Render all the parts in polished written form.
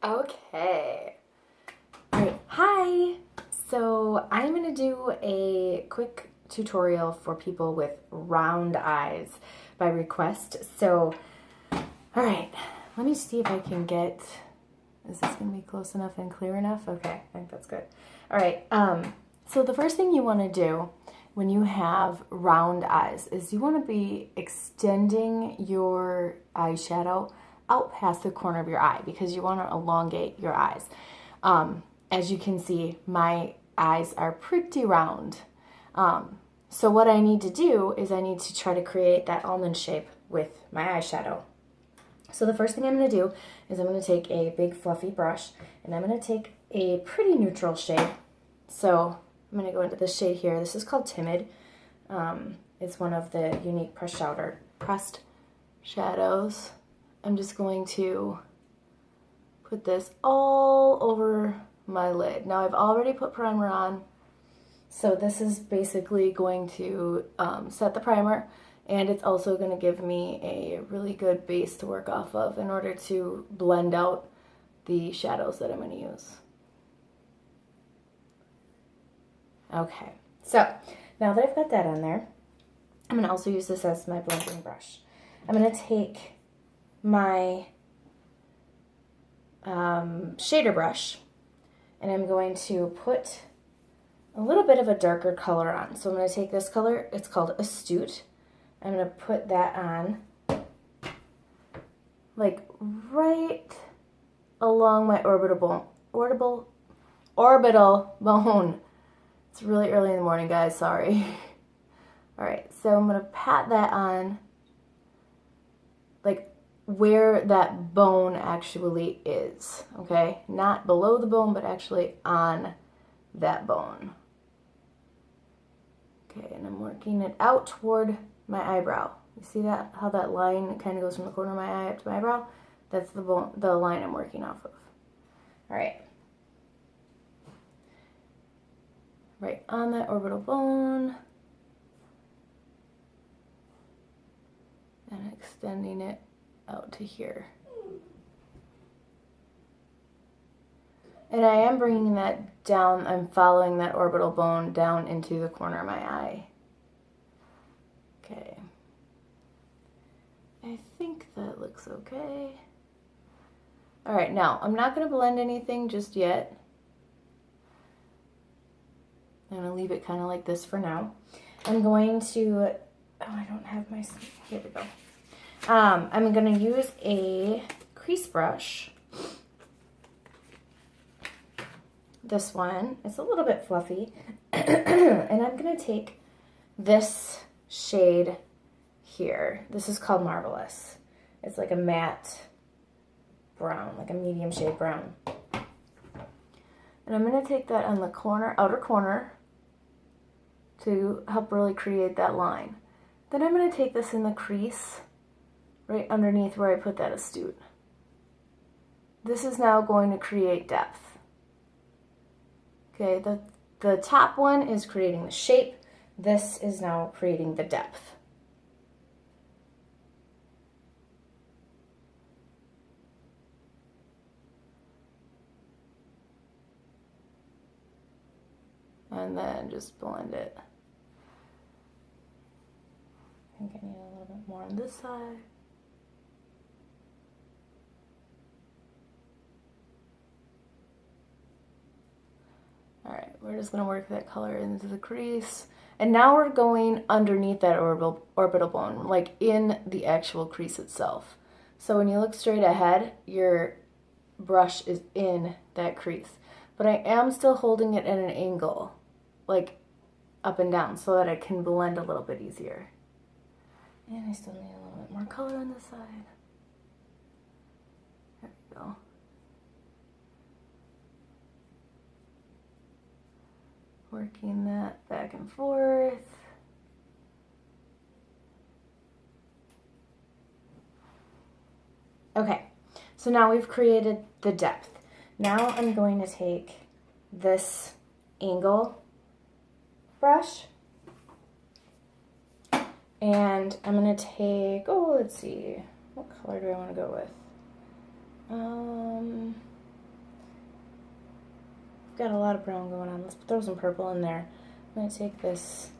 Okay. All right. Hi. So I'm going to do a quick tutorial for people with round eyes by request. So, all right. Let me see if I can get, is this going to be close enough and clear enough? Okay. I think that's good. All right. So the first thing you want to do when you have round eyes is you want to be extending your eyeshadow out past the corner of your eye because you want to elongate your eyes. As you can see, my eyes are pretty round. So what I need to do is I need to try to create that almond shape with my eyeshadow. So the first thing I'm going to do is I'm going to take a big fluffy brush and I'm going to take a pretty neutral shade. So I'm going to go into this shade here. This is called Timid. It's one of the unique pressed shadows. I'm just going to put this all over my lid. Now I've already put primer on, so this is basically going to set the primer, and it's also going to give me a really good base to work off of in order to blend out the shadows that I'm going to use. Okay, so now that I've got that on there, I'm going to also use this as my blending brush. I'm going to take my shader brush and I'm going to put a little bit of a darker color on. So I'm going to take this color, it's called Astute. I'm going to put that on like right along my orbital bone. It's really early in the morning, guys, sorry. All right, so I'm going to pat that on like where that bone actually is, okay? Not below the bone, but actually on that bone. Okay, and I'm working it out toward my eyebrow. You see that, how that line kind of goes from the corner of my eye up to my eyebrow? That's the bone, the line I'm working off of. All right. Right on that orbital bone. And extending it out to here. And I am bringing that down, I'm following that orbital bone down into the corner of my eye. Okay. I think that looks okay. All right, now I'm not going to blend anything just yet. I'm going to leave it kind of like this for now. I'm going to, oh, I don't have my, here we go. I'm going to use a crease brush. This one, it's a little bit fluffy. And I'm going to take this shade here. This is called Marvelous. It's like a matte brown, like a medium shade brown. And I'm going to take that on the corner, outer corner, to help really create that line. Then I'm going to take this in the crease right underneath where I put that Astute. This is now going to create depth. Okay, the top one is creating the shape. This is now creating the depth. And then just blend it. I think I need a little bit more on this side. All right, we're just gonna work that color into the crease. And now we're going underneath that orbital bone, like in the actual crease itself. So when you look straight ahead, your brush is in that crease. But I am still holding it at an angle, like up and down, so that I can blend a little bit easier. And I still need a little bit more color on this side. There we go. Working that back and forth. Okay, so now we've created the depth. Now I'm going to take this angle brush and I'm going to take, oh, let's see, what color do I want to go with? got a lot of brown going on. Let's throw some purple in there. I'm going to take this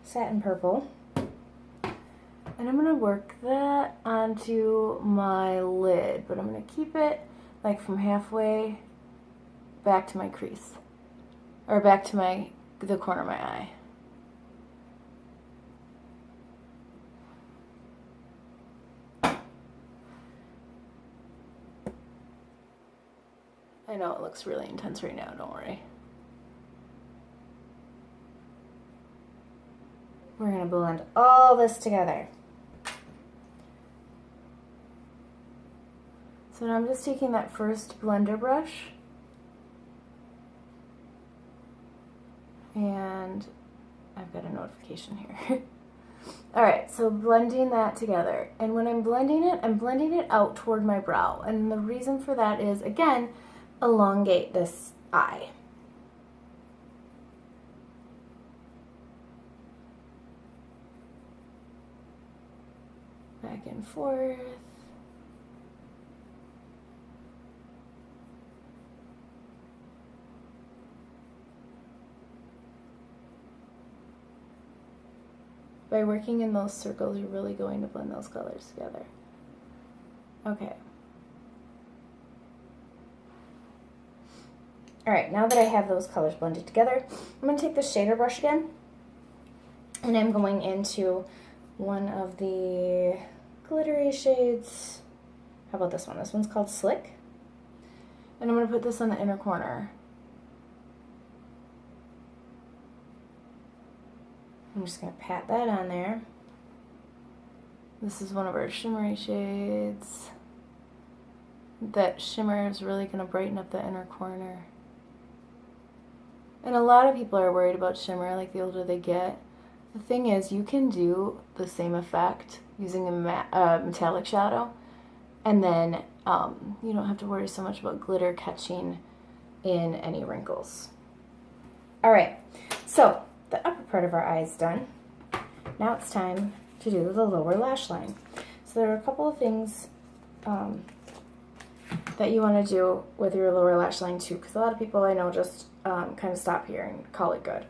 satin purple, and I'm going to work that onto my lid, but I'm going to keep it like from halfway back to my crease, or back to the corner of my eye. I know it looks really intense right now, don't worry. We're going to blend all this together. So now I'm just taking that first blender brush and I've got a notification here. Alright, so blending that together. And when I'm blending it out toward my brow. And the reason for that is, again, elongate this eye. Back and forth. By working in those circles, you're really going to blend those colors together. Okay. Alright, now that I have those colors blended together, I'm going to take the shader brush again, and I'm going into one of the glittery shades. How about this one? This one's called Slick. And I'm going to put this on the inner corner. I'm just going to pat that on there. This is one of our shimmery shades. That shimmer is really going to brighten up the inner corner. And a lot of people are worried about shimmer, like the older they get. The thing is, you can do the same effect using a metallic shadow, and then you don't have to worry so much about glitter catching in any wrinkles. Alright, so the upper part of our eye is done. Now it's time to do the lower lash line. So there are a couple of things that you want to do with your lower lash line too, because a lot of people I know just kind of stop here and call it good,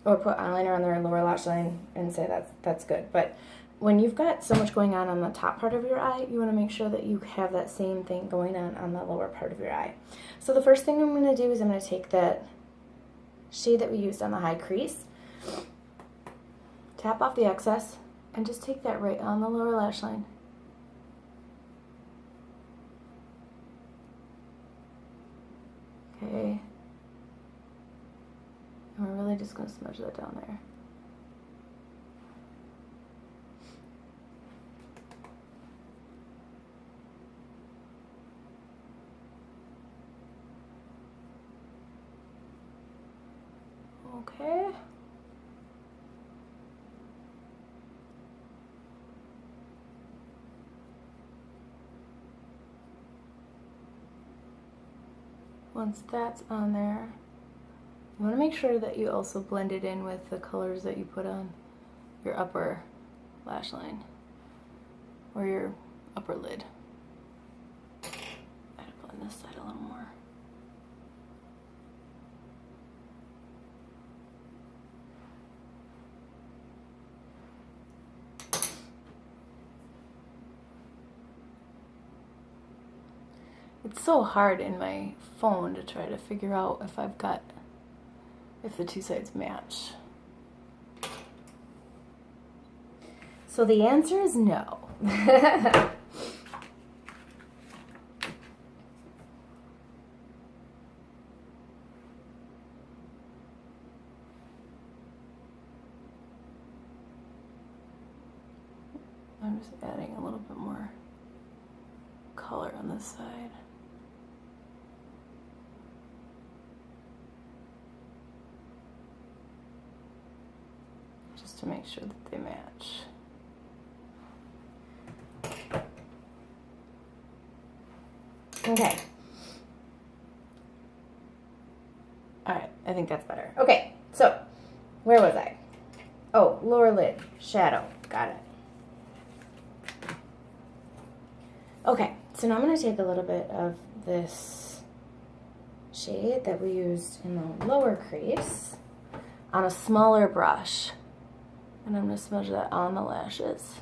or put eyeliner on their lower lash line and say that's good. But when you've got so much going on the top part of your eye, you want to make sure that you have that same thing going on the lower part of your eye. So the first thing I'm going to do is I'm going to take that shade that we used on the high crease, tap off the excess, and just take that right on the lower lash line. Okay. And we're really just going to smudge that down there. Okay. Once that's on there, you want to make sure that you also blend it in with the colors that you put on your upper lash line or your upper lid. I gotta blend this side a little more. It's so hard in my phone to try to figure out if the two sides match. So the answer is no. I'm just adding a little bit more color on this side. Just to make sure that they match. Okay. Alright, I think that's better. Okay, so where was I? Oh, lower lid, shadow. Got it. Okay, so now I'm going to take a little bit of this shade that we used in the lower crease on a smaller brush. And I'm going to smudge that on the lashes.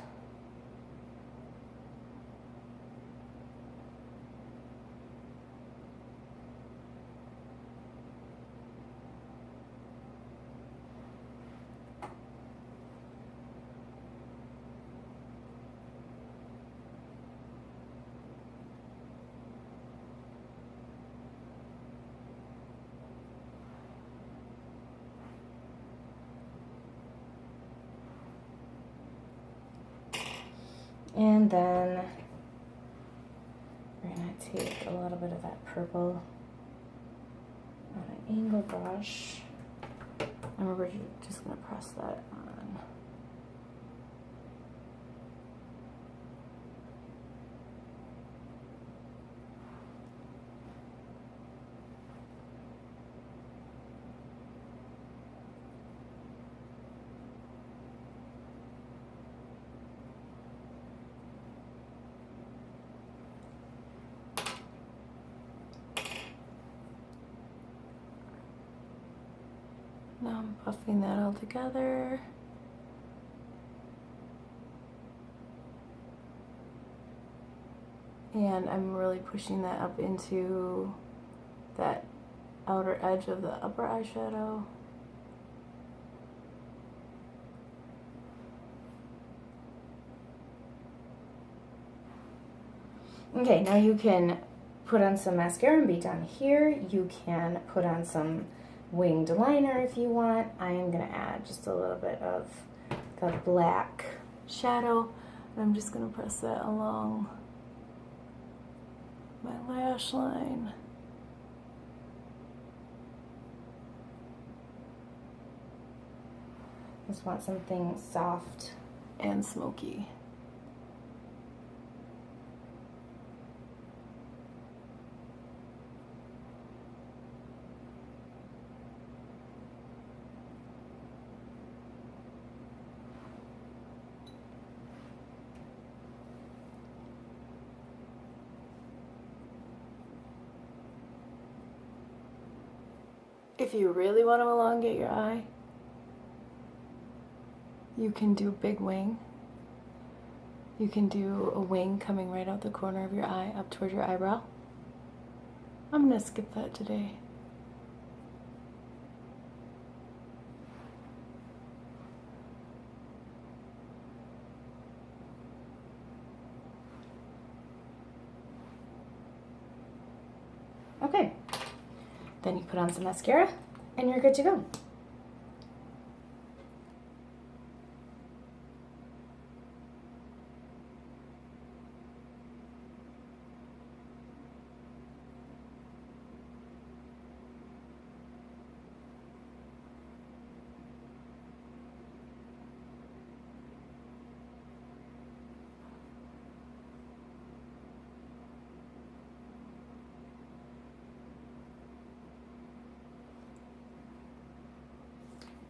And then we're going to take a little bit of that purple on an angle brush, and we're just going to press that on. Now I'm buffing that all together. And I'm really pushing that up into that outer edge of the upper eyeshadow. Okay, now you can put on some mascara and be done here. You can put on some winged liner if you want. I am going to add just a little bit of the black shadow, and I'm just going to press that along my lash line. Just want something soft and smoky. If you really want to elongate your eye, you can do a big wing. You can do a wing coming right out the corner of your eye up towards your eyebrow. I'm going to skip that today. Okay. Then you put on some mascara and you're good to go.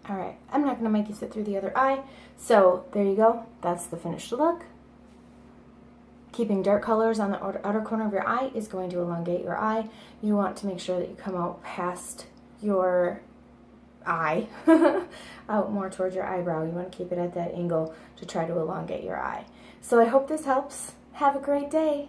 All right, I'm not gonna make you sit through the other eye. So there you go, that's the finished look. Keeping dark colors on the outer corner of your eye is going to elongate your eye. You want to make sure that you come out past your eye, out more towards your eyebrow. You want to keep it at that angle to try to elongate your eye. So I hope this helps. Have a great day.